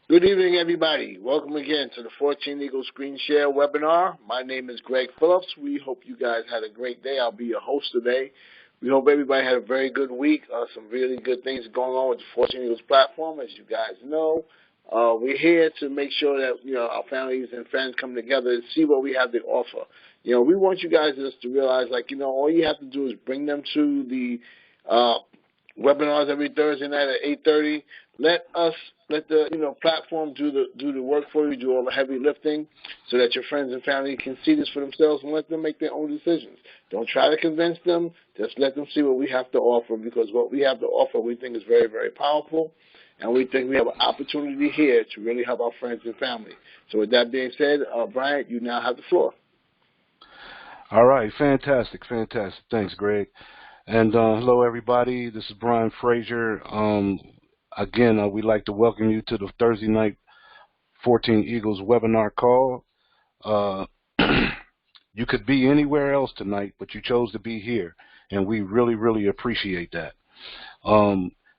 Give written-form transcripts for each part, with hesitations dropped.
Good evening, everybody. Welcome again to the 14 Eagles Screen Share webinar. My name is Greg Phillips. We hope you guys had a great day. I'll be your host today. We hope everybody had a very good week. Some really good things going on with the 14 Eagles platform. As you guys know, we're here to make sure that our families and friends come together and see what we have to offer. We want you guys just to realize, all you have to do is bring them to the webinars every Thursday night at 8:30. Let the platform do the work for you, do all the heavy lifting, so that your friends and family can see this for themselves and let them make their own decisions. Don't try to convince them. Just let them see what we have to offer, because what we have to offer we think is very, very powerful, and we think we have an opportunity here to really help our friends and family. So with that being said, Brian, you now have the floor. All right, fantastic. Thanks, Greg. And hello, everybody. This is Brian Frazier. Again, we'd like to welcome you to the Thursday night 14 Eagles webinar call. You could be anywhere else tonight, but you chose to be here, and we really, really appreciate that.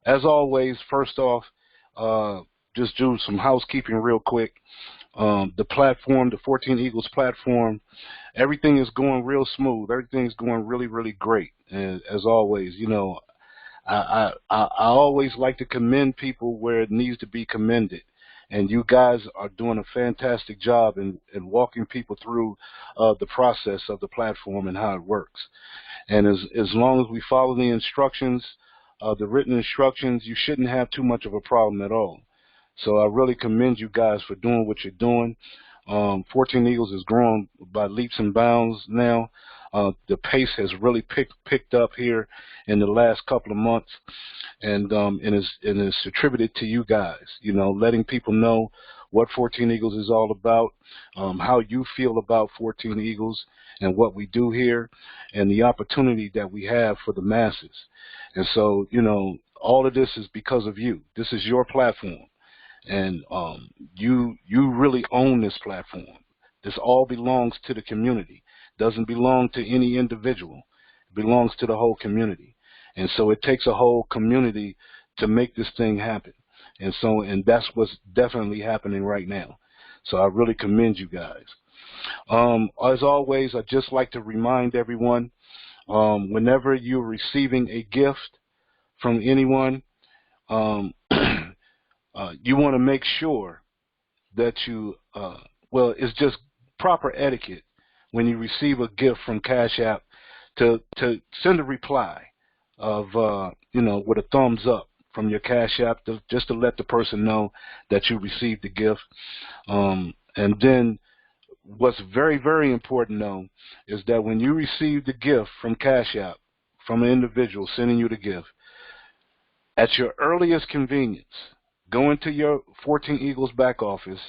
As always, first off, just do some housekeeping real quick. The platform, the 14 Eagles platform, everything is going real smooth. Everything's going really, really great. And as always, I always like to commend people where it needs to be commended. And you guys are doing a fantastic job in walking people through the process of the platform and how it works. And as long as we follow the instructions, the written instructions, you shouldn't have too much of a problem at all. So I really commend you guys for doing what you're doing. 14 Eagles is growing by leaps and bounds now. The pace has really picked up here in the last couple of months, and it's attributed to you guys. Letting people know what 14 Eagles is all about, how you feel about 14 Eagles and what we do here, and the opportunity that we have for the masses. And so, all of this is because of you. This is your platform. And you really own this platform. This all belongs to the community. Doesn't belong to any individual. It belongs to the whole community. And so it takes a whole community to make this thing happen. And that's what's definitely happening right now. So I really commend you guys. As always, I'd just like to remind everyone, whenever you're receiving a gift from anyone, you want to make sure that it's just proper etiquette when you receive a gift from Cash App to send a reply of, with a thumbs up from your Cash App just to let the person know that you received the gift. And then what's very, very important, though, is that when you receive the gift from Cash App, from an individual sending you the gift, at your earliest convenience, go into your 14 Eagles back office,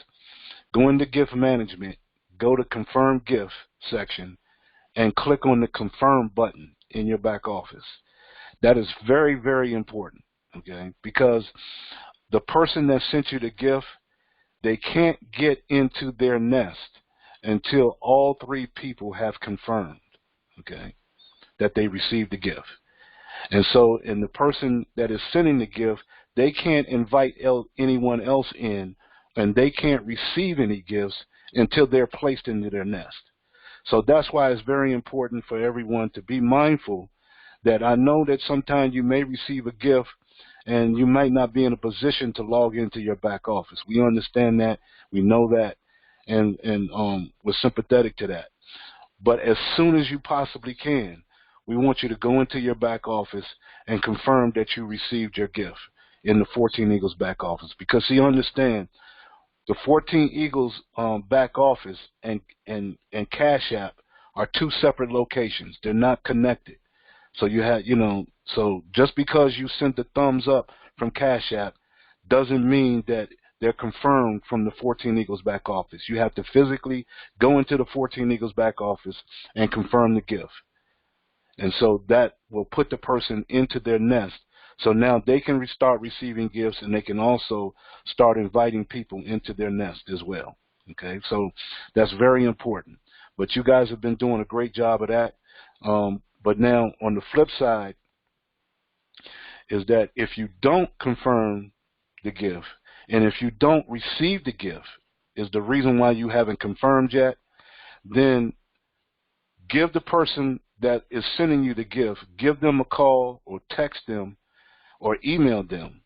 go into gift management, go to confirm gift section, and click on the confirm button in your back office. That is very, very important, okay? Because the person that sent you the gift, they can't get into their nest until all three people have confirmed, okay, that they received the gift. And so, and the person that is sending the gift, they can't invite anyone else in, and they can't receive any gifts until they're placed into their nest. So that's why it's very important for everyone to be mindful that I know that sometimes you may receive a gift and you might not be in a position to log into your back office. We understand that. We know that, and we're sympathetic to that. But as soon as you possibly can, we want you to go into your back office and confirm that you received your gift in the 14 Eagles back office. Because, see, understand, the 14 Eagles back office and Cash App are two separate locations. They're not connected. So so just because you sent the thumbs up from Cash App doesn't mean that they're confirmed from the 14 Eagles back office. You have to physically go into the 14 Eagles back office and confirm the gift. And so that will put the person into their nest. So now they can start receiving gifts, and they can also start inviting people into their nest as well. Okay, so that's very important. But you guys have been doing a great job of that. But now on the flip side is that if you don't confirm the gift, And if you don't receive the gift, is the reason why you haven't confirmed yet, then give the person that is sending you the gift, give them a call or text them or email them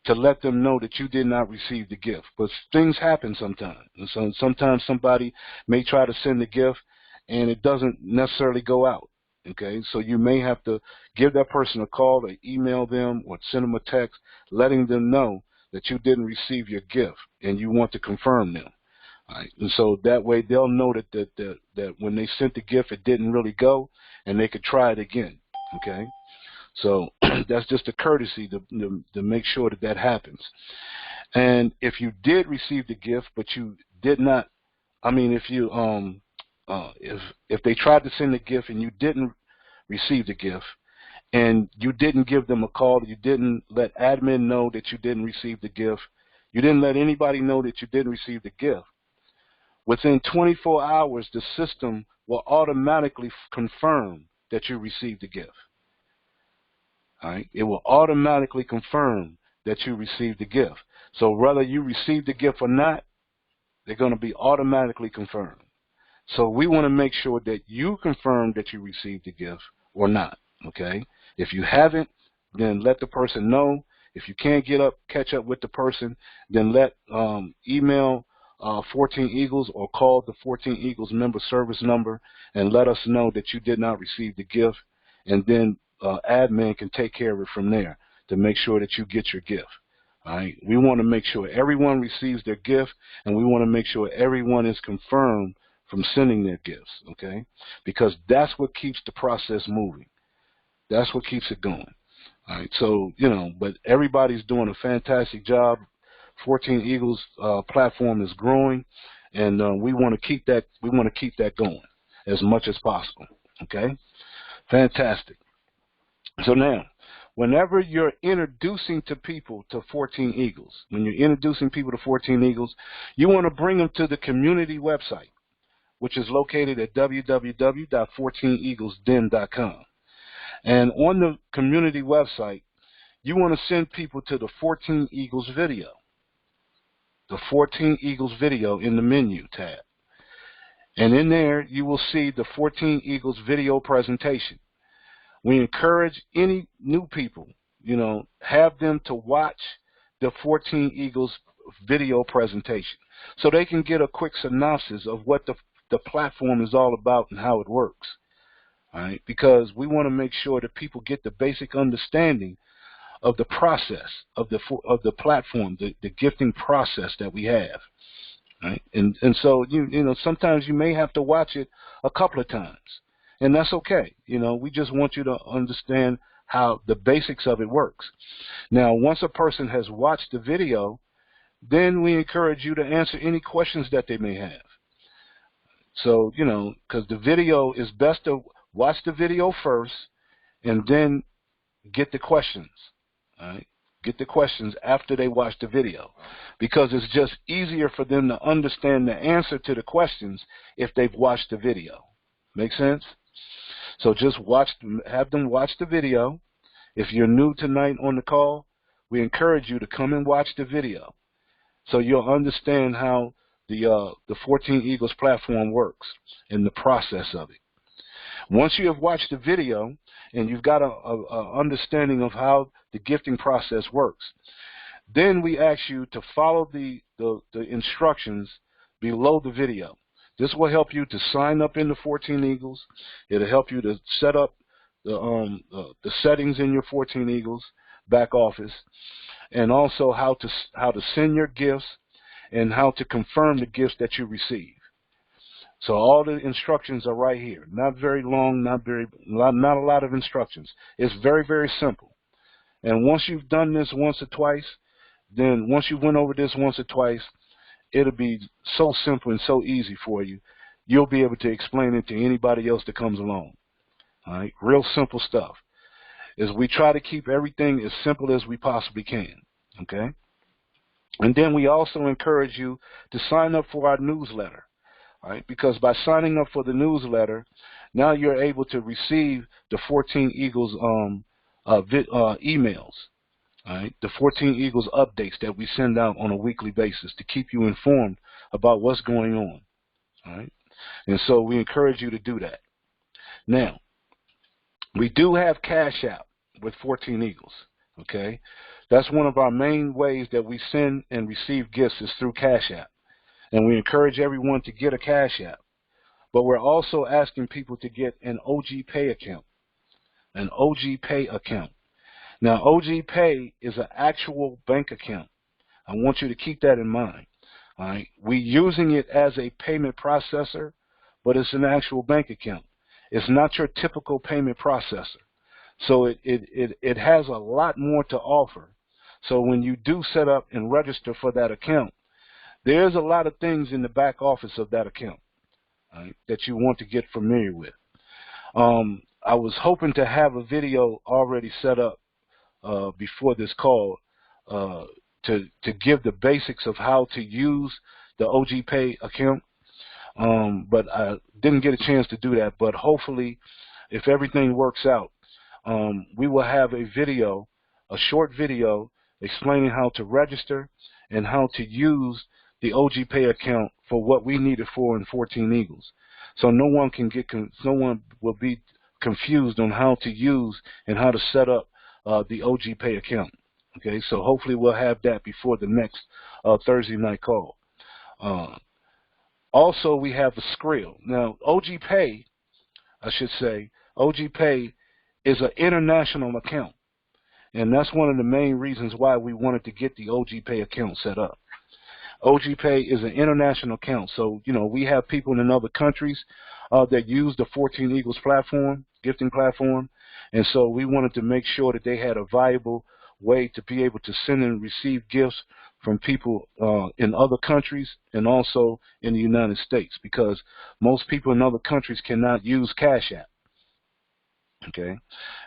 to let them know that you did not receive the gift. But things happen sometimes. And so sometimes somebody may try to send the gift and it doesn't necessarily go out. Okay, so you may have to give that person a call or email them or send them a text letting them know that you didn't receive your gift and you want to confirm them. All right. And so that way they'll know that when they sent the gift, it didn't really go, and they could try it again. Okay. So that's just a courtesy to make sure that happens. And if you did receive the gift, but you did not, I mean, if they tried to send the gift and you didn't receive the gift, and you didn't give them a call, you didn't let admin know that you didn't receive the gift, you didn't let anybody know that you didn't receive the gift, within 24 hours, the system will automatically confirm that you received the gift. All right? It will automatically confirm that you received the gift. So whether you received the gift or not, they're going to be automatically confirmed. So we want to make sure that you confirm that you received the gift or not. Okay? If you haven't, then let the person know. If you can't catch up with the person, then email 14 Eagles or call the 14 Eagles member service number and let us know that you did not receive the gift, and then admin can take care of it from there to make sure that you get your gift. All right? We want to make sure everyone receives their gift, and we want to make sure everyone is confirmed from sending their gifts, okay? Because that's what keeps the process moving. That's what keeps it going. All right, so, but everybody's doing a fantastic job. 14 Eagles platform is growing, and we want to keep that. We want to keep that going as much as possible. Okay, fantastic. So now, whenever you're introducing people to 14 Eagles, when you're introducing people to 14 Eagles, you want to bring them to the community website, which is located at www.14eaglesden.com. And on the community website, you want to send people to the 14 Eagles video. The 14 Eagles video in the menu tab. And in there, you will see the 14 Eagles video presentation. We encourage any new people, have them to watch the 14 Eagles video presentation so they can get a quick synopsis of what the platform is all about and how it works. All right? Because we want to make sure that people get the basic understanding of the process of the platform, the gifting process that we have, right? And so sometimes you may have to watch it a couple of times, and that's okay. We just want you to understand how the basics of it works. Now, once a person has watched the video, then we encourage you to answer any questions that they may have. So because the video is best to watch the video first, and then get the questions. All right? Get the questions after they watch the video, because it's just easier for them to understand the answer to the questions if they've watched the video. Make sense? So just have them watch the video. If you're new tonight on the call, we encourage you to come and watch the video so you'll understand how the 14 Eagles platform works and the process of it. Once you have watched the video and you've got a understanding of how the gifting process works, then we ask you to follow the instructions below the video. This will help you to sign up in the 14 Eagles. It'll help you to set up the settings in your 14 Eagles back office, and also how to send your gifts and how to confirm the gifts that you receive. So all the instructions are right here. Not very long, not a lot of instructions. It's very, very simple. And once you've done this once or twice, then once you went over this once or twice, it'll be so simple and so easy for you. You'll be able to explain it to anybody else that comes along. All right? Real simple stuff. Is we try to keep everything as simple as we possibly can. Okay? And then we also encourage you to sign up for our newsletter. All right? Because by signing up for the newsletter, now you're able to receive the 14 Eagles emails. All right, the 14 Eagles updates that we send out on a weekly basis to keep you informed about what's going on. All right, and so we encourage you to do that. Now, we do have Cash App with 14 Eagles. Okay, that's one of our main ways that we send and receive gifts is through Cash App, and we encourage everyone to get a Cash App. But we're also asking people to get an OG Pay account, an OG Pay account. Now, OG Pay is an actual bank account. I want you to keep that in mind. All right, we're using it as a payment processor, but it's an actual bank account. It's not your typical payment processor. So it has a lot more to offer. So when you do set up and register for that account, there's a lot of things in the back office of that account, all right, that you want to get familiar with. I was hoping to have a video already set up before this call to give the basics of how to use the OG Pay account, but I didn't get a chance to do that. But hopefully, if everything works out, we will have a video, a short video, explaining how to register and how to use the OG Pay account for what we need it for in 14 Eagles. So no one will be confused on how to use and how to set up the OG Pay account. Okay, so hopefully we'll have that before the next Thursday night call. Also, we have a Skrill. Now, OG Pay, I should say, OG Pay is an international account, and that's one of the main reasons why we wanted to get the OG Pay account set up. OG Pay is an international account, so we have people in other countries that use the 14 Eagles platform, gifting platform, and so we wanted to make sure that they had a viable way to be able to send and receive gifts from people in other countries and also in the United States, because most people in other countries cannot use Cash App. Okay,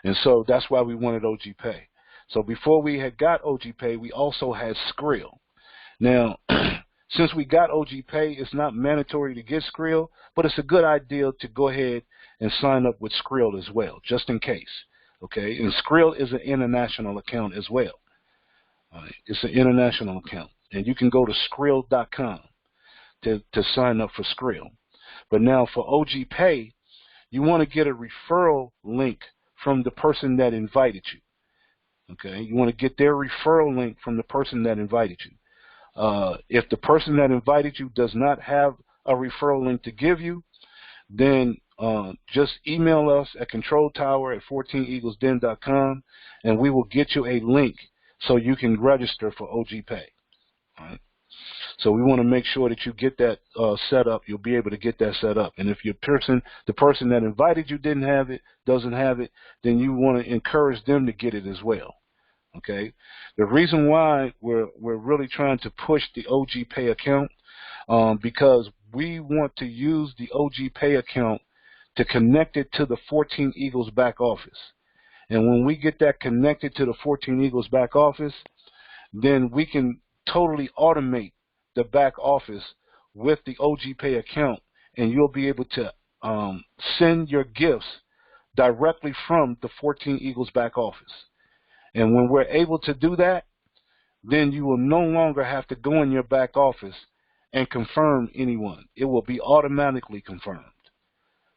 and so that's why we wanted OG Pay. So before we had got OG Pay, we also had Skrill. Now, since we got OG Pay, it's not mandatory to get Skrill, but it's a good idea to go ahead and sign up with Skrill as well, just in case. Okay, and Skrill is an international account as well. It's an international account, and you can go to Skrill.com to sign up for Skrill. But now for OG Pay, you want to get a referral link from the person that invited you. Okay, you want to get their referral link from the person that invited you. If the person that invited you does not have a referral link to give you, then just email us at controltower@14eaglesden.com, and we will get you a link so you can register for OG Pay. All right? So we want to make sure that you get that set up. You'll be able to get that set up. And if the person that invited you doesn't have it, then you want to encourage them to get it as well. Okay. The reason why we're really trying to push the OG Pay account, because we want to use the OG Pay account to connect it to the 14 Eagles back office. And when we get that connected to the 14 Eagles back office, then we can totally automate the back office with the OG Pay account, and you'll be able to send your gifts directly from the 14 Eagles back office. And when we're able to do that, then you will no longer have to go in your back office and confirm anyone. It will be automatically confirmed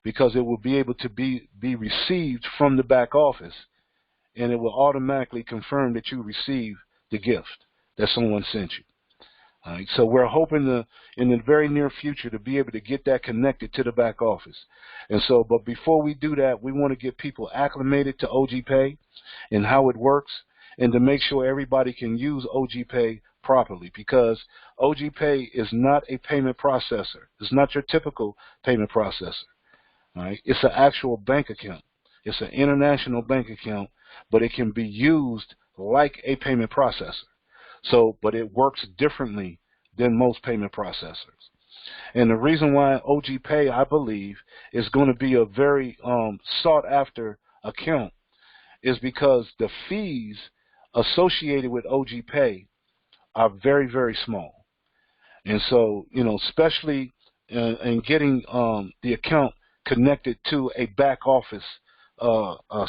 because it will be able to be received from the back office, and it will automatically confirm that you received the gift that someone sent you. All right, so we're hoping in the very near future to be able to get that connected to the back office. And so, but before we do that, we want to get people acclimated to OG Pay and how it works, and to make sure everybody can use OG Pay properly, because OG Pay is not a payment processor. It's not your typical payment processor. All right, it's an actual bank account. It's an international bank account, but it can be used like a payment processor. So, but it works differently than most payment processors. And the reason why OG Pay, I believe, is going to be a very sought after account is because the fees associated with OG Pay are very, very small. And so, especially in getting the account connected to a back office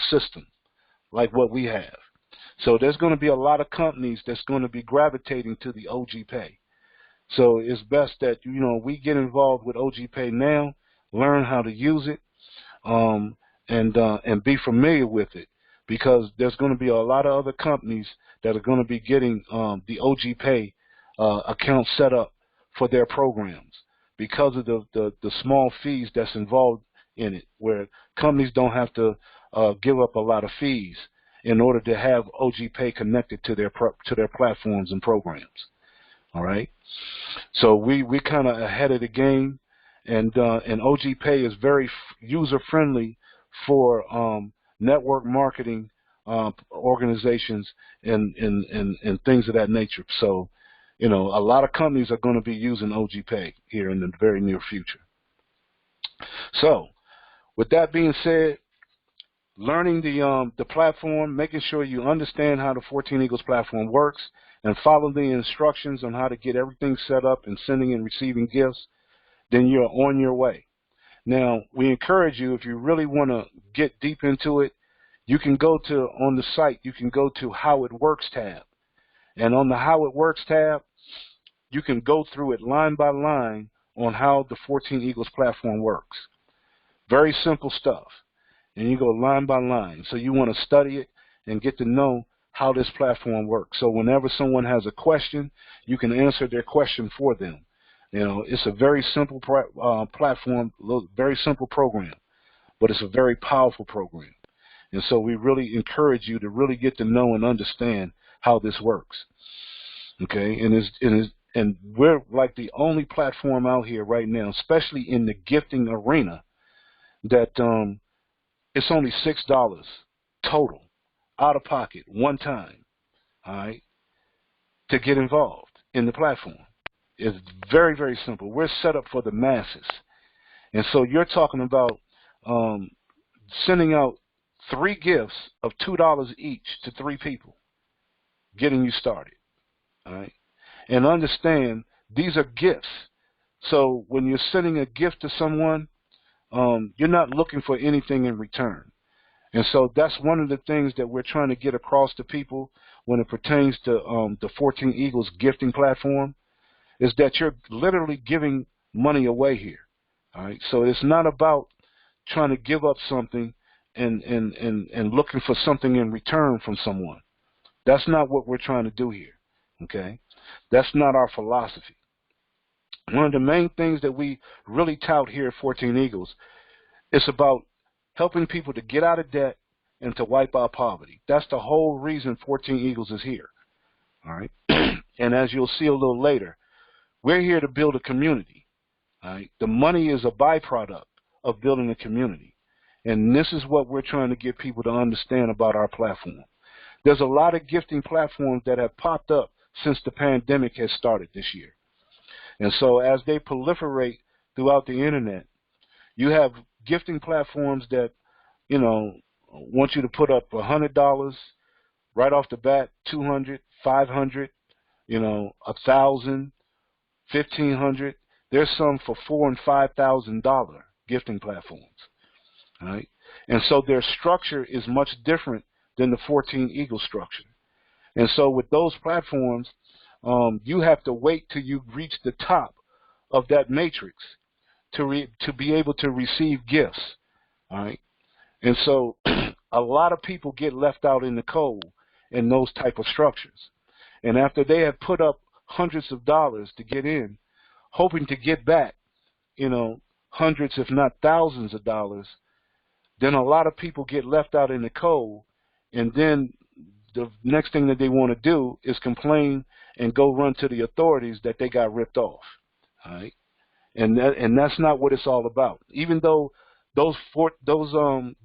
system like what we have. So there's going to be a lot of companies that's going to be gravitating to the OG Pay. So it's best that, we get involved with OG Pay now, learn how to use it, and be familiar with it, because there's going to be a lot of other companies that are going to be getting the OG Pay account set up for their programs because of the small fees that's involved in it, where companies don't have to give up a lot of fees in order to have OG Pay connected to their platforms and programs. All right, so we kind of ahead of the game, and OG Pay is very user friendly for network marketing organizations and things of that nature. So, a lot of companies are going to be using OG Pay here in the very near future. So, with that being said, learning the platform, making sure you understand how the 14 Eagles platform works, and follow the instructions on how to get everything set up and sending and receiving gifts, then you're on your way. Now, we encourage you, if you really want to get deep into it, you can go on the site, you can go to How It Works tab. And on the How It Works tab, you can go through it line by line on how the 14 Eagles platform works. Very simple stuff. And you go line by line. So you want to study it and get to know how this platform works. So whenever someone has a question, you can answer their question for them. It's a very simple platform, very simple program, but it's a very powerful program. And so we really encourage you to really get to know and understand how this works. Okay, and we're like the only platform out here right now, especially in the gifting arena, that it's only $6 total, out of pocket, one time, all right, to get involved in the platform. It's very, very simple. We're set up for the masses. And so you're talking about sending out 3 gifts of $2 each to 3 people, getting you started, all right? And understand, these are gifts. So when you're sending a gift to someone, you're not looking for anything in return. And so that's one of the things that we're trying to get across to people when it pertains to the 14 Eagles gifting platform, is that you're literally giving money away here. All right. So it's not about trying to give up something and looking for something in return from someone. That's not what we're trying to do here. Okay. That's not our philosophy. One of the main things that we really tout here at 14 Eagles is about helping people to get out of debt and to wipe out poverty. That's the whole reason 14 Eagles is here. All right. And as you'll see a little later, we're here to build a community. All right. The money is a byproduct of building a community. And this is what we're trying to get people to understand about our platform. There's a lot of gifting platforms that have popped up since the pandemic has started this year. And so as they proliferate throughout the internet, you have gifting platforms that, want you to put up $100 right off the bat, $200, $500, $1,000, $1,500. There's some for $4,000 and $5,000 gifting platforms. All right? And so their structure is much different than the 14 Eagle structure. And so with those platforms, you have to wait till you reach the top of that matrix to be able to receive gifts. All right? And so a lot of people get left out in the cold in those type of structures. And after they have put up hundreds of dollars to get in, hoping to get back, hundreds if not thousands of dollars, then a lot of people get left out in the cold, and then the next thing that they want to do is complain and go run to the authorities that they got ripped off. All right? And that's not what it's all about. Even though those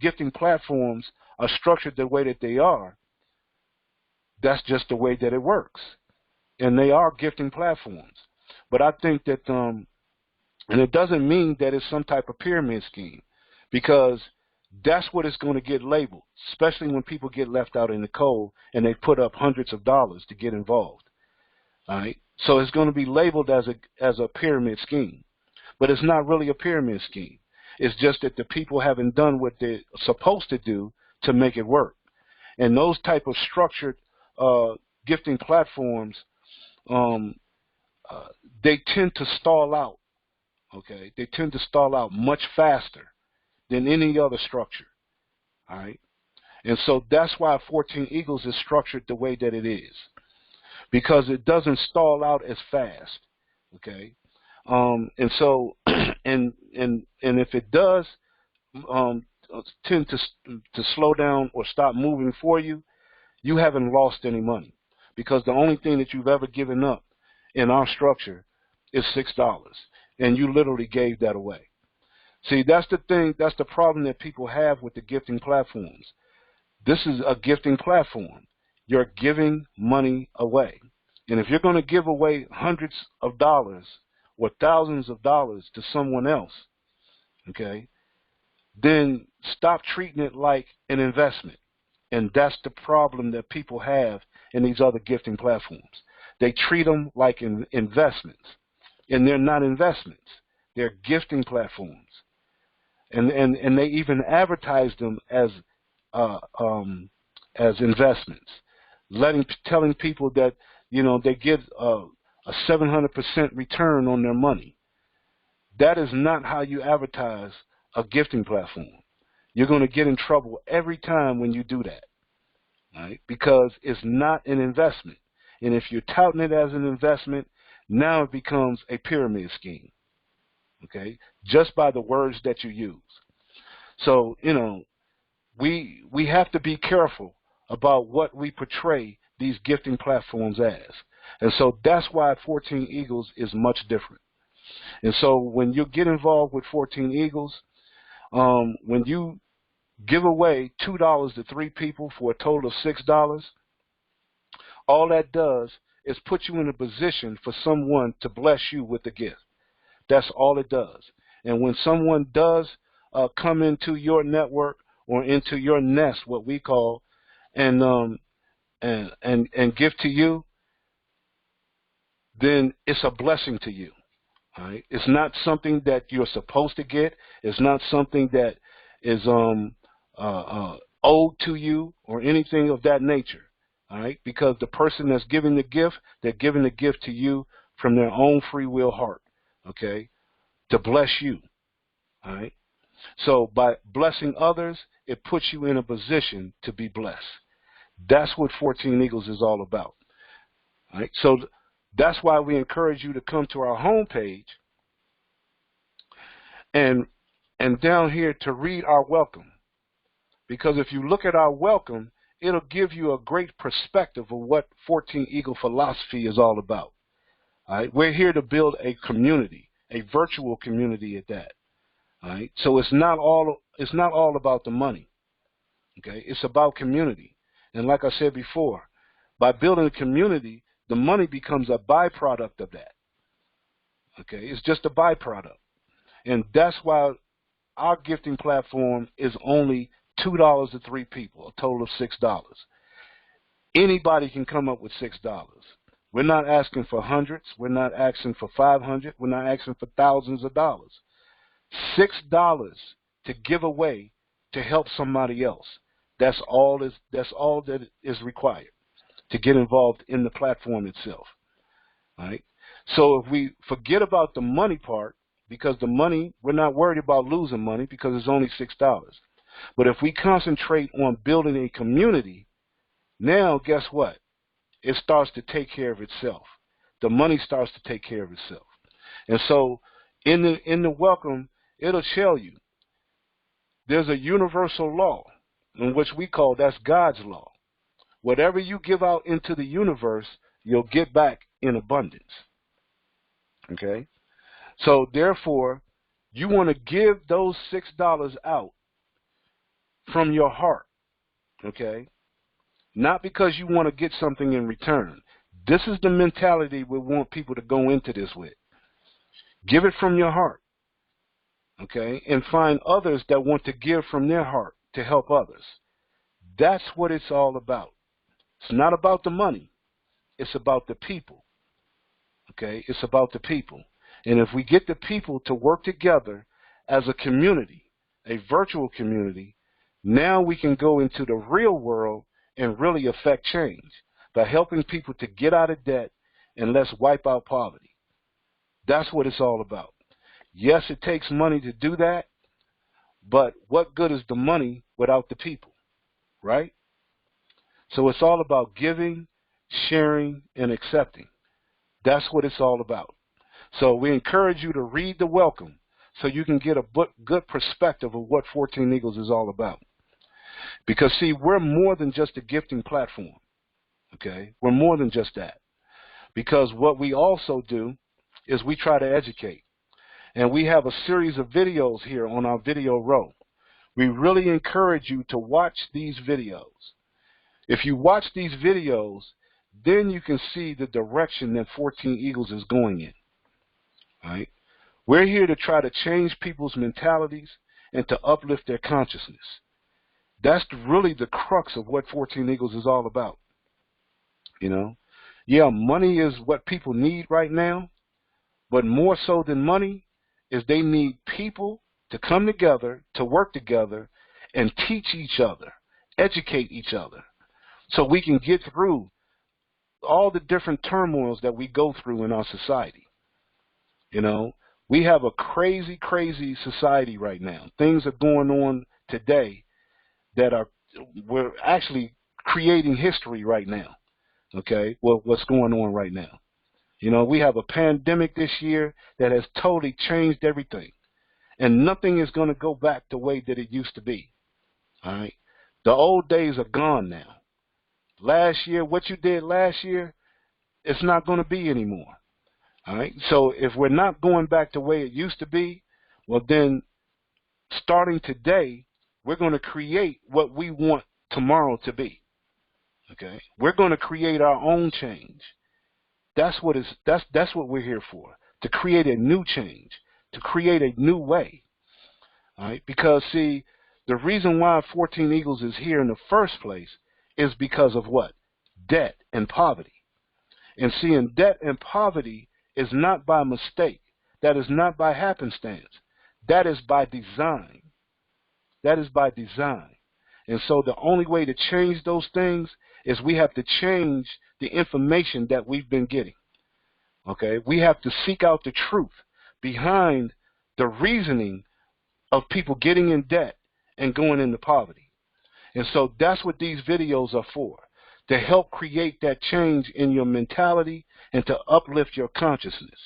gifting platforms are structured the way that they are, that's just the way that it works. And they are gifting platforms. But I think that, and it doesn't mean that it's some type of pyramid scheme, because that's what it's going to get labeled, especially when people get left out in the cold and they put up hundreds of dollars to get involved. All right? So it's going to be labeled as a pyramid scheme. But it's not really a pyramid scheme. It's just that the people haven't done what they're supposed to do to make it work. And those type of structured gifting platforms, um, they tend to stall out. Okay, they tend to stall out much faster than any other structure. All right, and so that's why 14 Eagles is structured the way that it is, because it doesn't stall out as fast. Okay, and so and if it does tend to slow down or stop moving for you, you haven't lost any money, because the only thing that you've ever given up in our structure is $6, and you literally gave that away. See, that's the thing, that's the problem that people have with the gifting platforms. This is a gifting platform. You're giving money away. And if you're going to give away hundreds of dollars or thousands of dollars to someone else, okay, then stop treating it like an investment. And that's the problem that people have in these other gifting platforms. They treat them like investments, and they're not investments. They're gifting platforms. And they even advertise them as investments, telling people that, you know, they get a 700% return on their money. That is not how you advertise a gifting platform. You're going to get in trouble every time when you do that, right? Because it's not an investment. And if you're touting it as an investment, now it becomes a pyramid scheme, okay, just by the words that you use. So, you know, we have to be careful about what we portray these gifting platforms as. And so that's why 14 Eagles is much different. And so when you get involved with 14 Eagles, when you give away $2 to 3 people for a total of $6, all that does is put you in a position for someone to bless you with the gift. That's all it does. And when someone does come into your network or into your nest, what we call, and give to you, then it's a blessing to you. All right? It's not something that you're supposed to get. It's not something that is owed to you or anything of that nature. All right? Because the person that's giving the gift, they're giving the gift to you from their own free will heart, okay, to bless you. All right? So by blessing others, it puts you in a position to be blessed. That's what 14 Eagles is all about. All right? So that's why we encourage you to come to our homepage and down here to read our welcome. Because if you look at our welcome, it'll give you a great perspective of what 14 Eagle philosophy is all about. All right? We're here to build a community, a virtual community at that. All right? So it's not all about the money. Okay? It's about community. And like I said before, by building a community, the money becomes a byproduct of that. Okay? It's just a byproduct. And that's why our gifting platform is only $2 to 3 people, a total of $6. Anybody can come up with $6. We're not asking for hundreds. We're not asking for 500. We're not asking for thousands of dollars. $6 to give away to help somebody else. That's all that is required to get involved in the platform itself. All right? So if we forget about the money part, because the money, we're not worried about losing money because it's only $6. But if we concentrate on building a community, now guess what? It starts to take care of itself. The money starts to take care of itself. And so in the welcome, it'll tell you there's a universal law in which we call, that's God's law. Whatever you give out into the universe, you'll get back in abundance. Okay? So therefore, you want to give those $6 out from your heart. Okay? Not because you want to get something in return. This is the mentality we want people to go into this with. Give it from your heart. Okay? And find others that want to give from their heart to help others. That's what it's all about. It's not about the money. It's about the people. Okay? It's about the people. And if we get the people to work together as a community, a virtual community, now we can go into the real world and really affect change by helping people to get out of debt and let's wipe out poverty. That's what it's all about. Yes, it takes money to do that, but what good is the money without the people, right? So it's all about giving, sharing, and accepting. That's what it's all about. So we encourage you to read the welcome so you can get a good perspective of what 14 Eagles is all about. Because, see, we're more than just a gifting platform, okay? We're more than just that. Because what we also do is we try to educate. And we have a series of videos here on our video row. We really encourage you to watch these videos. If you watch these videos, then you can see the direction that 14 Eagles is going in. All right? We're here to try to change people's mentalities and to uplift their consciousness. That's really the crux of what 14 Eagles is all about. You know? Yeah, money is what people need right now, but more so than money is they need people to come together, to work together, and teach each other, educate each other, so we can get through all the different turmoils that we go through in our society. You know, we have a crazy, crazy society right now. Things are going on today that we're actually creating history right now. Okay, well, what's going on right now? You know, we have a pandemic this year that has totally changed everything. And nothing is going to go back the way that it used to be. All right? The old days are gone now. Last year, what you did last year, it's not going to be anymore. All right? So if we're not going back the way it used to be, well, then starting today, we're going to create what we want tomorrow to be. Okay? We're going to create our own change. That's what we're here for, to create a new change, to create a new way. All right? Because, see, the reason why 14 Eagles is here in the first place is because of what? Debt and poverty. And seeing debt and poverty is not by mistake. That is not by happenstance. That is by design. That is by design. And so the only way to change those things is we have to change the information that we've been getting. Okay? We have to seek out the truth behind the reasoning of people getting in debt and going into poverty. And so that's what these videos are for, to help create that change in your mentality and to uplift your consciousness.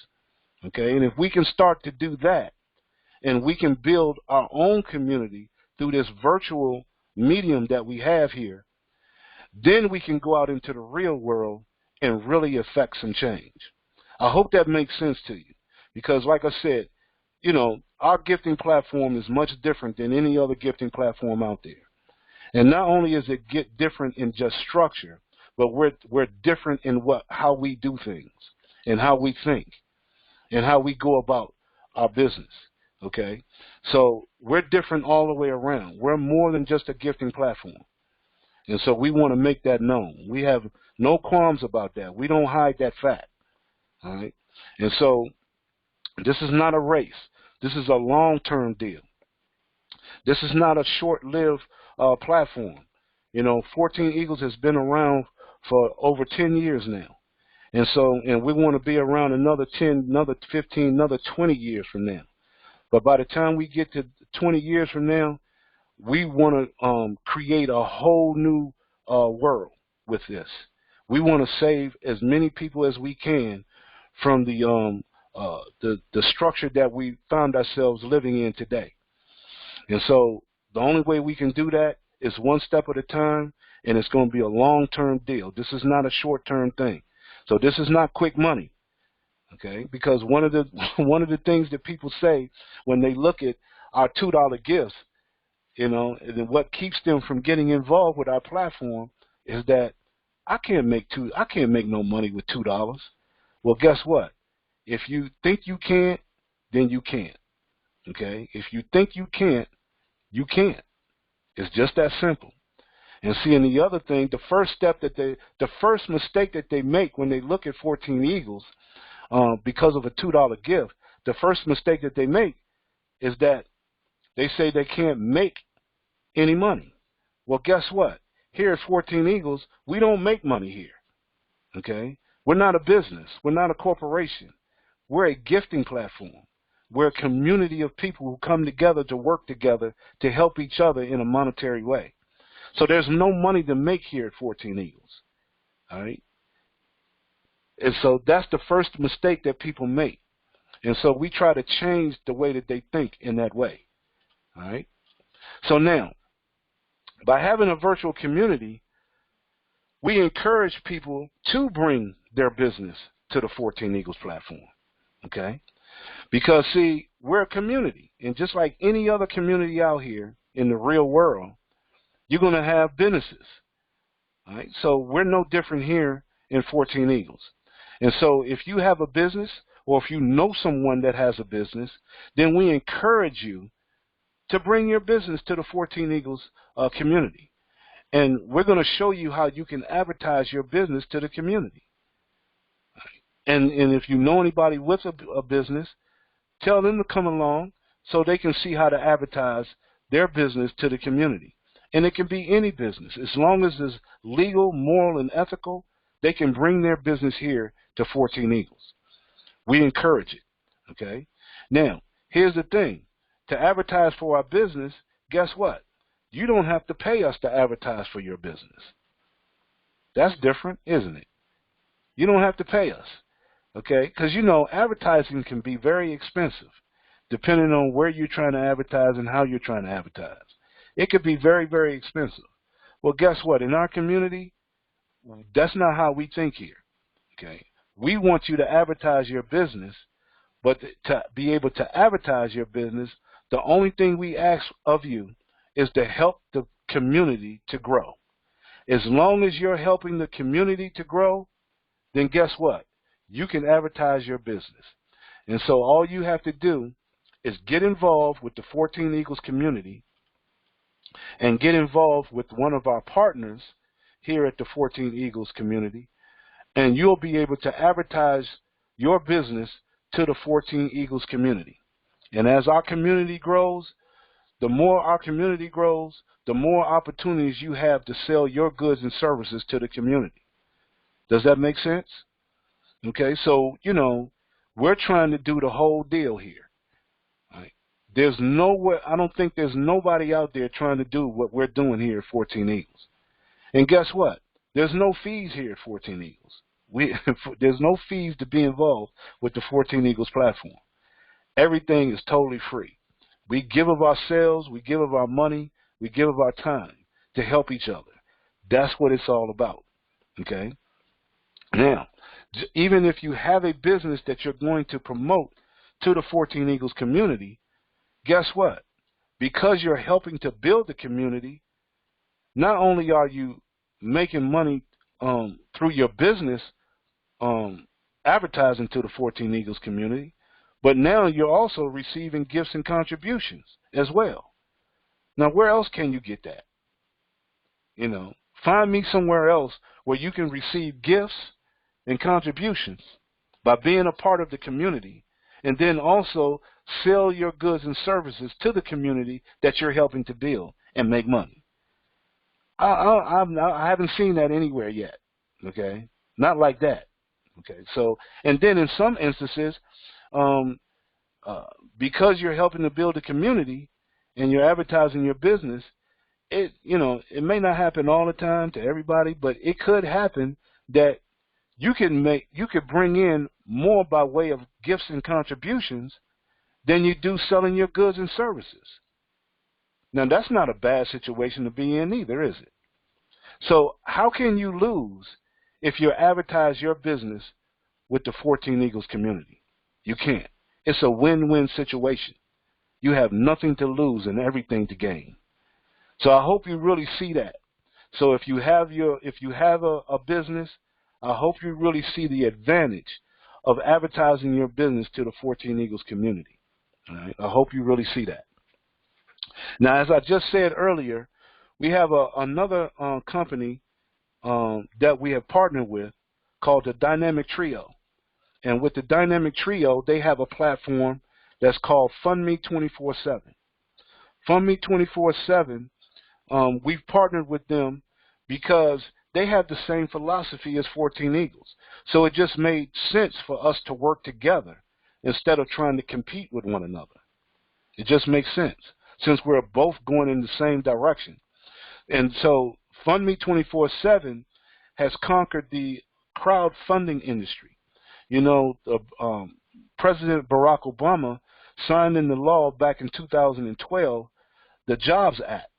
Okay? And if we can start to do that, and we can build our own community through this virtual medium that we have here, then we can go out into the real world and really affect some change. I hope that makes sense to you, because like I said, you know, our gifting platform is much different than any other gifting platform out there. And not only is it get different in just structure, but we're different in how we do things and how we think and how we go about our business. Okay? So we're different all the way around. We're more than just a gifting platform. And so we want to make that known. We have no qualms about that. We don't hide that fact. All right? And so this is not a race. This is a long-term deal. This is not a short-lived platform. You know, 14 Eagles has been around for over 10 years now. And so, and we want to be around another 10, another 15, another 20 years from now. But by the time we get to 20 years from now, we want to create a whole new world with this. We want to save as many people as we can from the structure that we found ourselves living in today. And so the only way we can do that is one step at a time, and it's going to be a long-term deal. This is not a short-term thing. So this is not quick money. Okay, because one of the things that people say when they look at our $2 gifts, you know, and what keeps them from getting involved with our platform is that I can't make no money with $2. Well, guess what? If you think you can't, then you can't. Okay? If you think you can't, you can't. It's just that simple. And see, and the other thing, the first mistake that they make when they look at 14 Eagles, because of a $2 gift, the first mistake that they make is that they say they can't make any money. Well, guess what? here at 14 Eagles, we don't make money here. Okay? We're not a business. We're not a corporation. We're a gifting platform. We're a community of people who come together to work together to help each other in a monetary way. So there's no money to make here at 14 Eagles. All right? And so that's the first mistake that people make. And so we try to change the way that they think in that way. All right? So now, by having a virtual community, we encourage people to bring their business to the 14 Eagles platform. Okay? Because, see, we're a community. And just like any other community out here in the real world, you're going to have businesses. All right? So we're no different here in 14 Eagles. And so if you have a business or if you know someone that has a business, then we encourage you to bring your business to the 14 Eagles community. And we're going to show you how you can advertise your business to the community. And if you know anybody with a business, tell them to come along so they can see how to advertise their business to the community. And it can be any business. As long as it's legal, moral, and ethical, they can bring their business here to 14 Eagles. We encourage it. Okay? Now, here's the thing. To advertise for our business, guess what? You don't have to pay us to advertise for your business. That's different, isn't it? You don't have to pay us. Okay? Because, you know, advertising can be very expensive depending on where you're trying to advertise and how you're trying to advertise. It could be very, very expensive. Well, guess what? In our community, that's not how we think here. Okay? We want you to advertise your business, but to be able to advertise your business, the only thing we ask of you is to help the community to grow. As long as you're helping the community to grow, then guess what? You can advertise your business. And so all you have to do is get involved with the 14 Eagles community and get involved with one of our partners here at the 14 Eagles community, and you'll be able to advertise your business to the 14 Eagles community. And as our community grows, the more our community grows, the more opportunities you have to sell your goods and services to the community. Does that make sense? Okay, so, you know, we're trying to do the whole deal here. Right? There's nowhere, I don't think there's nobody out there trying to do what we're doing here at 14 Eagles. And guess what? There's no fees here at 14 Eagles. There's no fees to be involved with the 14 Eagles platform. Everything is totally free. We give of ourselves, we give of our money, we give of our time to help each other. That's what it's all about. Okay? Now, even if you have a business that you're going to promote to the 14 Eagles community, guess what? Because you're helping to build the community, not only are you making money through your business advertising to the 14 Eagles community, but now you're also receiving gifts and contributions as well. Now, where else can you get that? You know, find me somewhere else where you can receive gifts and contributions by being a part of the community, and then also sell your goods and services to the community that you're helping to build and make money. I haven't seen that anywhere yet. Okay, not like that. Okay, so, and then in some instances, because you're helping to build a community and you're advertising your business, it may not happen all the time to everybody, but it could happen that you could bring in more by way of gifts and contributions than you do selling your goods and services. Now, that's not a bad situation to be in either, is it? So how can you lose if you advertise your business with the 14 Eagles community? You can't. It's a win-win situation. You have nothing to lose and everything to gain. So I hope you really see that. So if you have a business, I hope you really see the advantage of advertising your business to the 14 Eagles community. All right? I hope you really see that. Now, as I just said earlier, we have another company that we have partnered with called the Dynamic Trio. And with the Dynamic Trio, they have a platform that's called Fund Me 24/7. Fund Me 24/7, we've partnered with them because they have the same philosophy as 14 Eagles. So it just made sense for us to work together instead of trying to compete with one another. It just makes sense since we're both going in the same direction. And so FundMe 24/7 has conquered the crowdfunding industry. You know, President Barack Obama signed into law back in 2012 the Jobs Act,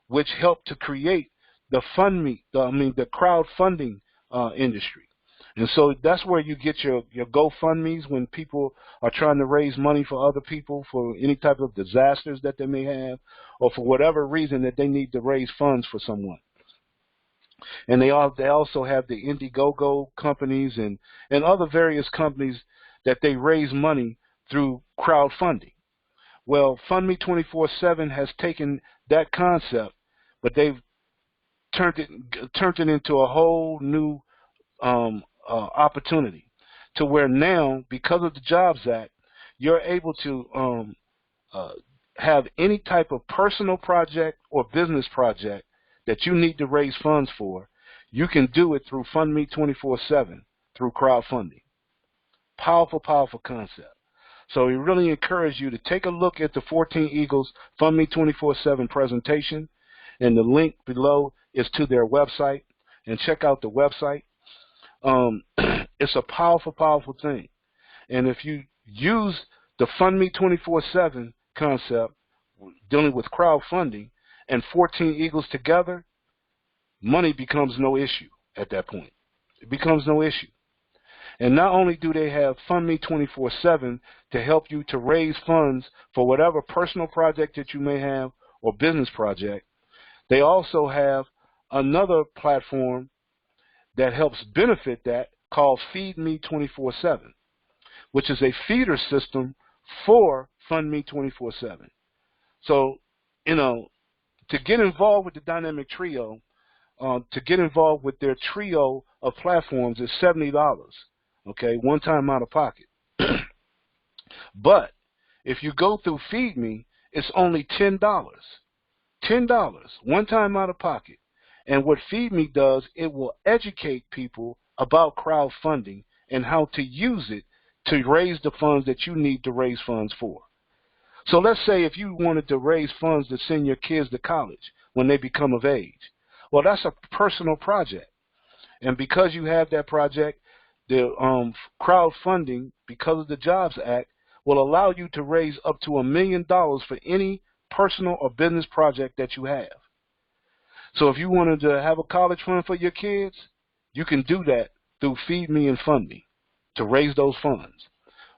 which helped to create the the crowdfunding industry. And so that's where you get your GoFundMes when people are trying to raise money for other people for any type of disasters that they may have, or for whatever reason that they need to raise funds for someone. And they also have the Indiegogo companies and other various companies that they raise money through crowdfunding. Well, FundMe 24/7 has taken that concept, but they've turned it into a whole new opportunity, to where now, because of the Jobs Act, you're able to have any type of personal project or business project that you need to raise funds for. You can do it through FundMe 24/7 through crowdfunding. Powerful, powerful concept. So we really encourage you to take a look at the 14 Eagles FundMe 24/7 presentation, and the link below is to their website, and check out the website. It's a powerful, powerful thing. And if you use the FundMe 24/7 concept, dealing with crowdfunding, and 14 Eagles together, money becomes no issue at that point. It becomes no issue. And not only do they have FundMe 24/7 to help you to raise funds for whatever personal project that you may have or business project, they also have another platform that helps benefit that called FeedMe 24/7, which is a feeder system for FundMe 24/7. So, you know, to get involved with the Dynamic Trio, to get involved with their trio of platforms is $70, okay, one time out of pocket. But if you go through FeedMe, it's only $10. $10, one time out of pocket. And what FeedMe does, it will educate people about crowdfunding and how to use it to raise the funds that you need to raise funds for. So let's say if you wanted to raise funds to send your kids to college when they become of age. Well, that's a personal project. And because you have that project, the crowdfunding, because of the Jobs Act, will allow you to raise up to $1 million for any personal or business project that you have. So if you wanted to have a college fund for your kids, you can do that through FeedMe and FundMe to raise those funds.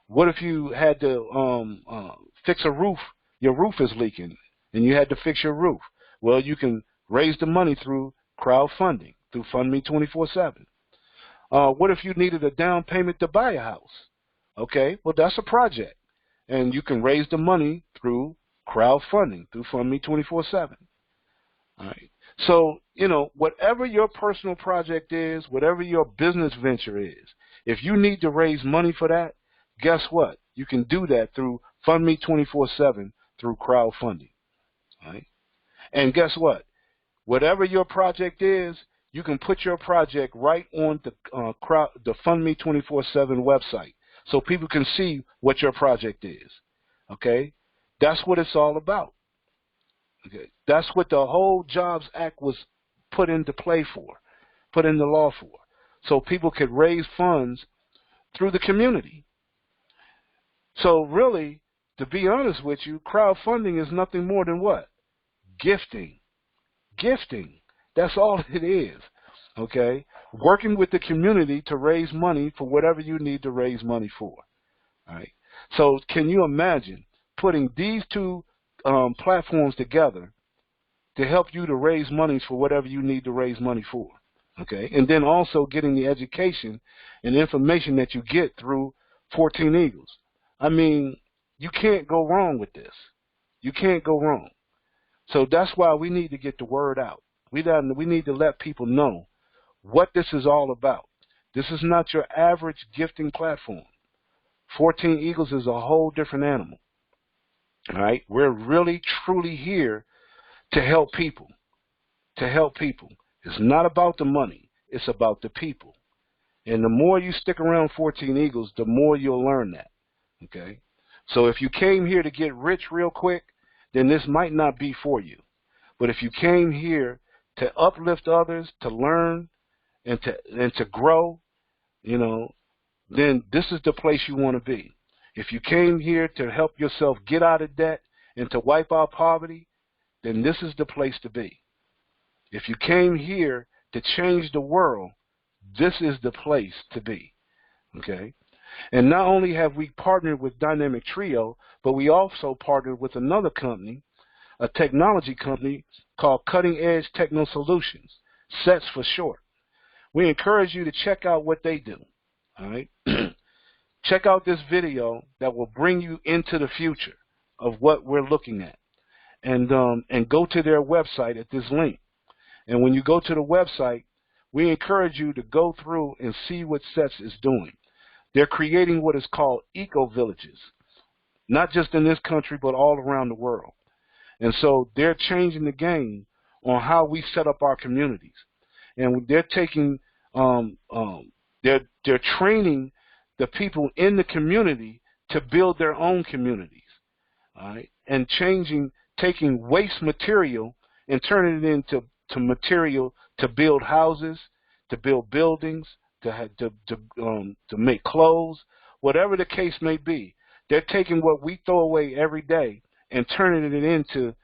What if you had to fix a roof? Your roof is leaking and you had to fix your roof. Well, you can raise the money through crowdfunding, through FundMe 24/7. What if you needed a down payment to buy a house? Okay, well, that's a project. And you can raise the money through crowdfunding, through FundMe 24/7. All right. So, you know, whatever your personal project is, whatever your business venture is, if you need to raise money for that, guess what? You can do that through FundMe 24/7 through crowdfunding. All right. And guess what? Whatever your project is, you can put your project right on the FundMe 24/7 website so people can see what your project is. Okay? That's what it's all about. Okay. That's what the whole Jobs Act was put into play for, put into law for, so people could raise funds through the community. So really, to be honest with you, crowdfunding is nothing more than what? Gifting. Gifting. That's all it is. Okay? Working with the community to raise money for whatever you need to raise money for. All right? So can you imagine putting these two platforms together to help you to raise money for whatever you need to raise money for? Okay? And then also getting the education and information that you get through 14 Eagles. I mean, you can't go wrong with this. You can't go wrong. So that's why we need to get the word out. We need to let people know what this is all about. This is not your average gifting platform. 14 Eagles is a whole different animal. All right? We're really, truly here to help people. To help people. It's not about the money. It's about the people. And the more you stick around 14 Eagles, the more you'll learn that. Okay? So if you came here to get rich real quick, then this might not be for you. But if you came here to uplift others, to learn, and to grow, you know, then this is the place you want to be. If you came here to help yourself get out of debt and to wipe out poverty, then this is the place to be. If you came here to change the world, this is the place to be. Okay? And not only have we partnered with Dynamic Trio, but we also partnered with another company, a technology company called Cutting Edge Techno Solutions, CETS for short. We encourage you to check out what they do. All right? Check out this video that will bring you into the future of what we're looking at. And go to their website at this link. And when you go to the website, we encourage you to go through and see what CETS is doing. They're creating what is called eco-villages, not just in this country, but all around the world. And so they're changing the game on how we set up our communities. And they're taking, they're training the people in the community to build their own communities, all right? And taking waste material and turning it into material to build houses, to build buildings, to make clothes, whatever the case may be. They're taking what we throw away every day and turning it into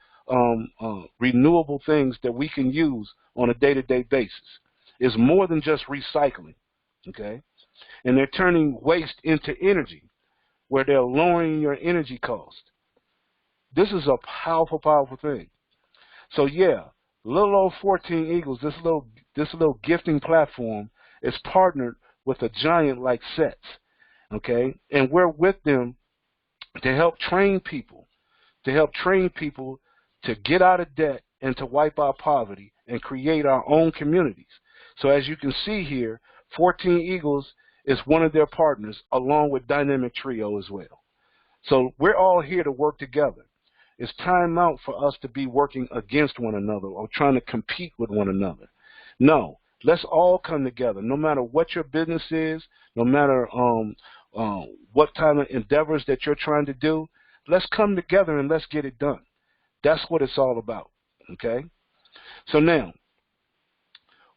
renewable things that we can use on a day-to-day basis. It's more than just recycling, okay? And they're turning waste into energy, where they're lowering your energy cost. This is a powerful, powerful thing. So yeah, little old 14 Eagles, this little gifting platform is partnered with a giant like CETS, okay? And we're with them to help train people, to get out of debt and to wipe out poverty and create our own communities. So as you can see here, 14 Eagles is one of their partners, along with Dynamic Trio as well. So we're all here to work together. It's time out for us to be working against one another or trying to compete with one another. No, let's all come together, no matter what your business is, no matter what kind of endeavors that you're trying to do. Let's come together and let's get it done. That's what it's all about, okay? So now,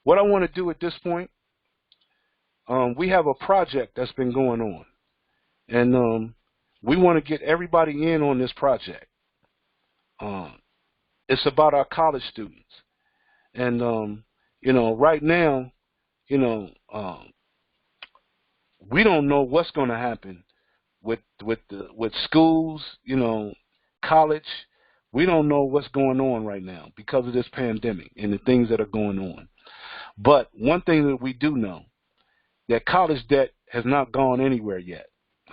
what I want to do at this point, we have a project that's been going on, and we want to get everybody in on this project. It's about our college students, and you know, right now, you know, we don't know what's going to happen with schools, you know, college. We don't know what's going on right now because of this pandemic and the things that are going on. But one thing that we do know, that college debt has not gone anywhere yet,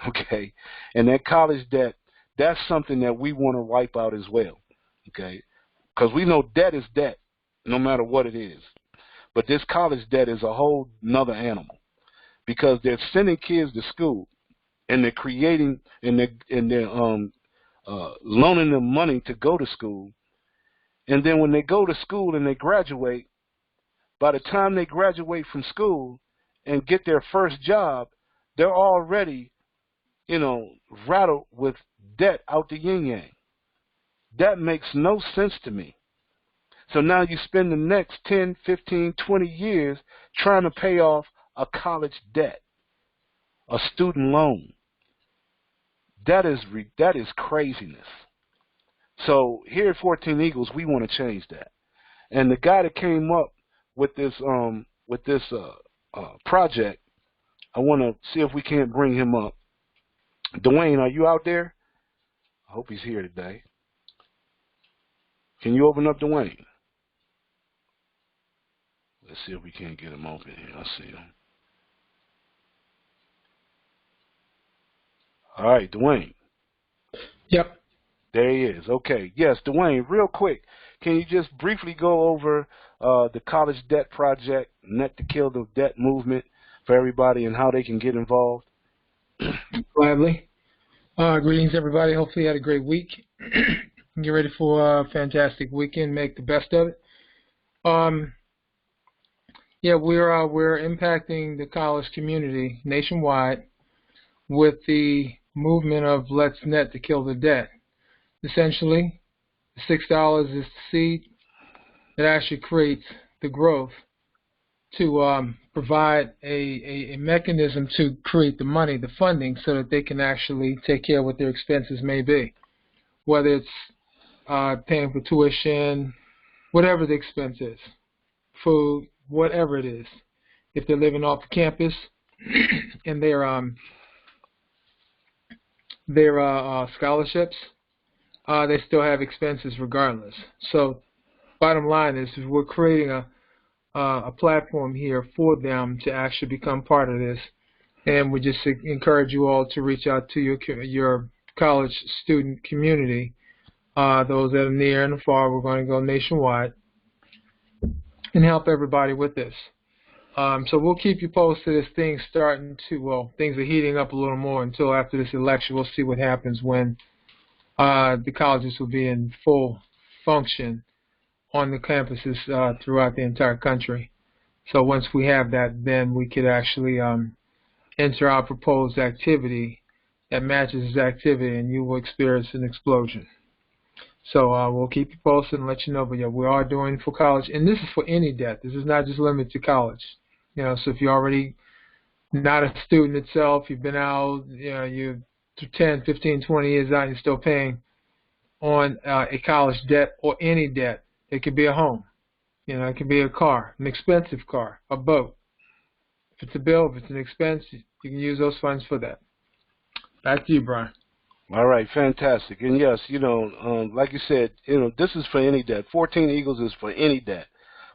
okay? And that college debt, that's something that we want to wipe out as well, okay? Because we know debt is debt, no matter what it is. But this college debt is a whole nother animal, because they're sending kids to school, and they're creating, and they're loaning them money to go to school. And then when they go to school and they graduate, by the time they graduate from school and get their first job, they're already, you know, rattled with debt out the yin-yang. That makes no sense to me. So now you spend the next 10, 15, 20 years trying to pay off a college debt, a student loan. That is craziness. So here at 14 Eagles, we want to change that. And the guy that came up with this project, I want to see if we can't bring him up. Dwayne, are you out there? I hope he's here today. Can you open up Dwayne? Let's see if we can't get him open here. I see him. All right, Dwayne. Yep. There he is. Okay. Yes, Dwayne, real quick, can you just briefly go over the college debt project, Net to Kill the Debt movement, for everybody and how they can get involved? Gladly. Greetings, everybody. Hopefully you had a great week. Get ready for a fantastic weekend. Make the best of it. Yeah, we're impacting the college community nationwide with the movement of Let's Net to Kill the Debt. Essentially, $6 is the seed that actually creates the growth to provide a mechanism to create the money, the funding, so that they can actually take care of what their expenses may be, whether it's paying for tuition, whatever the expense is, food, whatever it is. If they're living off the campus and their scholarships, they still have expenses regardless. So bottom line is we're creating a platform here for them to actually become part of this, and we just encourage you all to reach out to your college student community, those that are near and far. We're going to go nationwide and help everybody with this. So we'll keep you posted as things things are heating up a little more until after this election. We'll see what happens when the colleges will be in full function on the campuses throughout the entire country. So once we have that, then we could actually enter our proposed activity that matches this activity, and you will experience an explosion. So we'll keep you posted and let you know. But yeah, we are doing it for college, and this is for any debt. This is not just limited to college. So if you're already not a student itself, you've been out, you're 10, 15, 20 years out, and you're still paying on a college debt or any debt. It could be a home. It could be a car, an expensive car, a boat. If it's a bill, if it's an expense, you can use those funds for that. Back to you, Brian. All right, fantastic. And yes, like you said, this is for any debt. 14 Eagles is for any debt.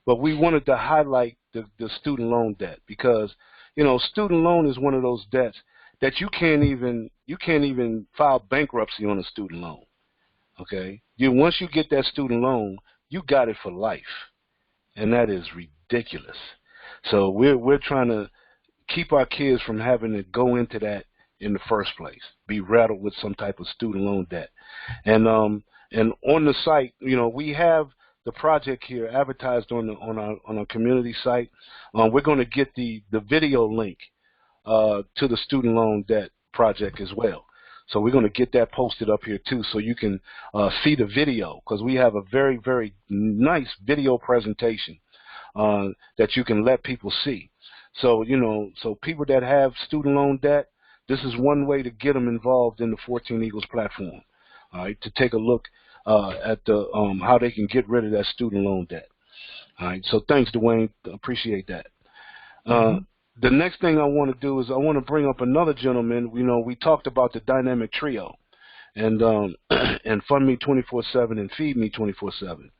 But we wanted to highlight the student loan debt because, student loan is one of those debts that you can't even file bankruptcy on a student loan. Okay? Once you get that student loan, you got it for life. And that is ridiculous. So we're trying to keep our kids from having to go into that in the first place, be rattled with some type of student loan debt. And on the site, we have the project here advertised on our community site. We're going to get the video link to the student loan debt project as well. So we're going to get that posted up here too, so you can see the video, because we have a very, very nice video presentation that you can let people see. So so people that have student loan debt, this is one way to get them involved in the 14 Eagles platform. All right, to take a look at the how they can get rid of that student loan debt. All right, so thanks, Dwayne. Appreciate that. The next thing I want to do is I want to bring up another gentleman. We talked about the Dynamic Trio and and Fund Me 24/7 and Feed Me 24/7.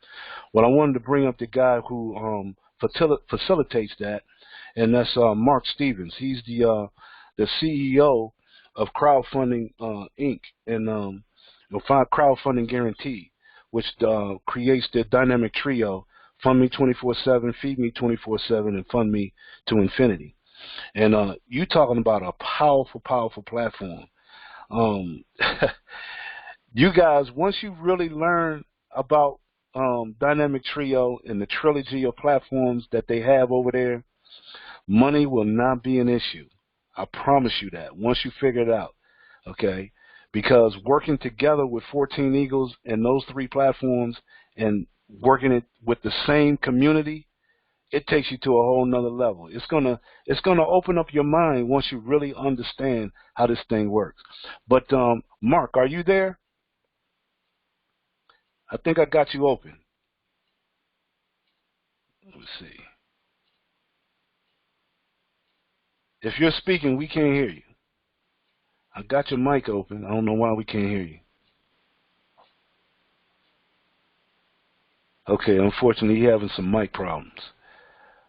Well, I wanted to bring up the guy who facilitates that, and that's Mark Stevens. He's the CEO of Crowdfunding Inc. and Crowdfunding Guarantee, which creates the Dynamic Trio: Fund Me 24/7, Feed Me 24/7, and Fund Me to Infinity. And you talking about a powerful, powerful platform. You guys, once you really learn about Dynamic Trio and the trilogy of platforms that they have over there, money will not be an issue. I promise you that, once you figure it out, okay? Because working together with 14 Eagles and those three platforms and working it with the same community, it takes you to a whole nother level. It's gonna open up your mind once you really understand how this thing works. But Mark, are you there? I think I got you open. Let's see. If you're speaking, we can't hear you. I got your mic open. I don't know why we can't hear you. Okay, unfortunately, he's having some mic problems.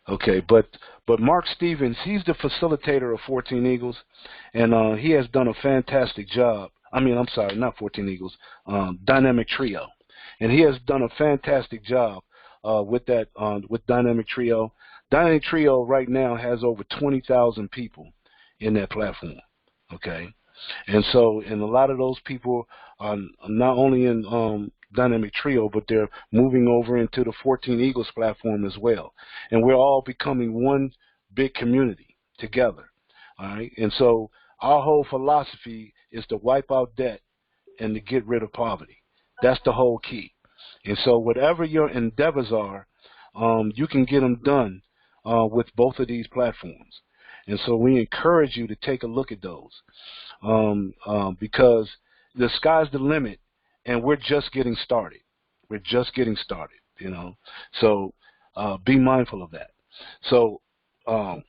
Okay, but Mark Stevens, he's the facilitator of 14 Eagles, and he has done a fantastic job. I'm sorry, not 14 Eagles, Dynamic Trio, and he has done a fantastic job with that with Dynamic Trio. Dynamic Trio right now has over 20,000 people in that platform. Okay, and a lot of those people are not only in Dynamic Trio, but they're moving over into the 14 Eagles platform as well. And we're all becoming one big community together. All right. And so our whole philosophy is to wipe out debt and to get rid of poverty. That's the whole key. And so whatever your endeavors are, you can get them done with both of these platforms. And so we encourage you to take a look at those because the sky's the limit, and we're just getting started. We're just getting started, you know. So be mindful of that. So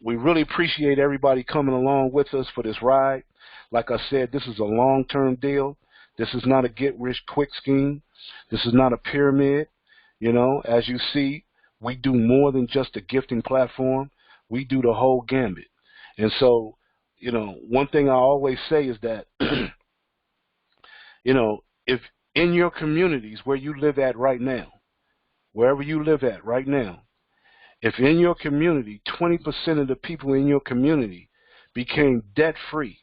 we really appreciate everybody coming along with us for this ride. Like I said, this is a long-term deal. This is not a get-rich-quick scheme. This is not a pyramid. You know, as you see, we do more than just a gifting platform. We do the whole gambit. And so, you know, one thing I always say is that, you know, if in your communities where you live at right now, wherever you live at right now, if in your community 20% of the people in your community became debt-free,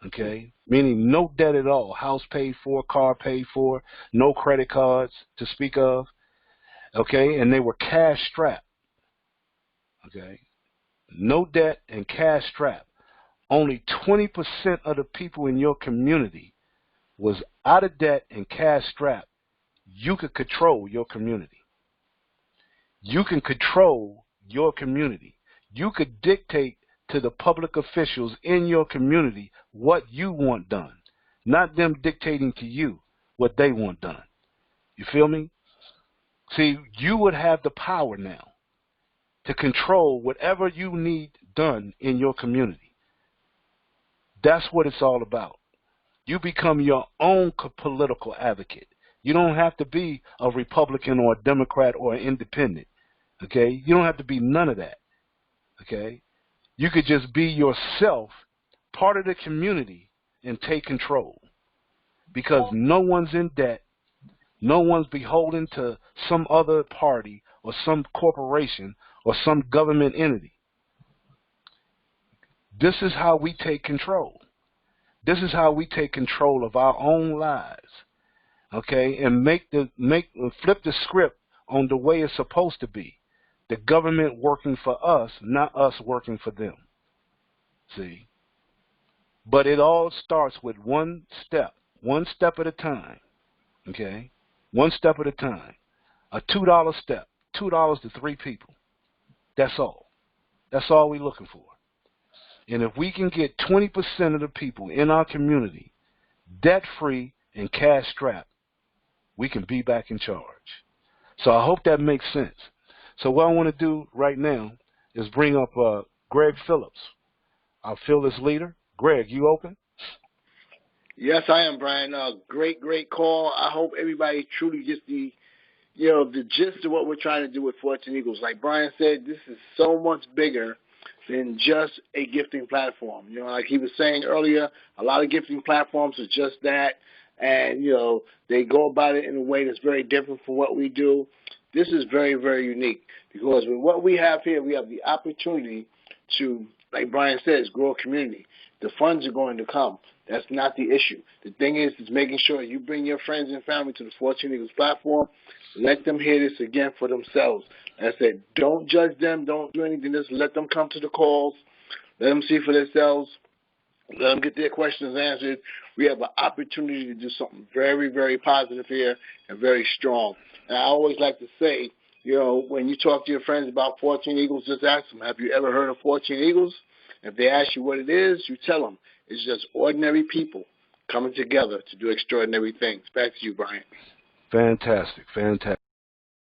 okay, meaning no debt at all, house paid for, car paid for, no credit cards to speak of, okay, and they were cash-strapped, okay, no debt and cash-strapped, only 20% of the people in your community was out of debt and cash-strapped, you could control your community. You can control your community. You could dictate to the public officials in your community what you want done, not them dictating to you what they want done. You feel me? See, you would have the power now to control whatever you need done in your community. That's what it's all about. You become your own political advocate. You don't have to be a Republican or a Democrat or an independent. Okay? You don't have to be none of that. Okay? You could just be yourself, part of the community, and take control. Because no one's in debt. No one's beholden to some other party or some corporation or some government entity. This is how we take control. This is how we take control of our own lives. Okay? And flip the script on the way it's supposed to be. The government working for us, not us working for them. See? But it all starts with one step at a time. Okay? One step at a time. A $2 step. $2 to 3 people. That's all. That's all we're looking for. And if we can get 20% of the people in our community debt-free and cash-strapped, we can be back in charge. So I hope that makes sense. So what I want to do right now is bring up Greg Phillips, our fearless leader. Greg, you open? Yes, I am, Brian. Great call. I hope everybody truly gets the gist of what we're trying to do with 14 Eagles. Like Brian said, this is so much bigger than just a gifting platform. You know, like he was saying earlier, a lot of gifting platforms are just that, and, you know, they go about it in a way that's very different from what we do. This is very, very unique because with what we have here, we have the opportunity to, like Brian says, grow a community. The funds are going to come. That's not the issue. The thing is making sure you bring your friends and family to the 14 Eagles platform. Let them hear this again for themselves. As I said, don't judge them. Don't do anything. Just let them come to the calls. Let them see for themselves. Let them get their questions answered. We have an opportunity to do something very, very positive here and very strong. And I always like to say, you know, when you talk to your friends about 14 Eagles, just ask them, have you ever heard of 14 Eagles? If they ask you what it is, you tell them. It's just ordinary people coming together to do extraordinary things. Back to you, Brian. Fantastic.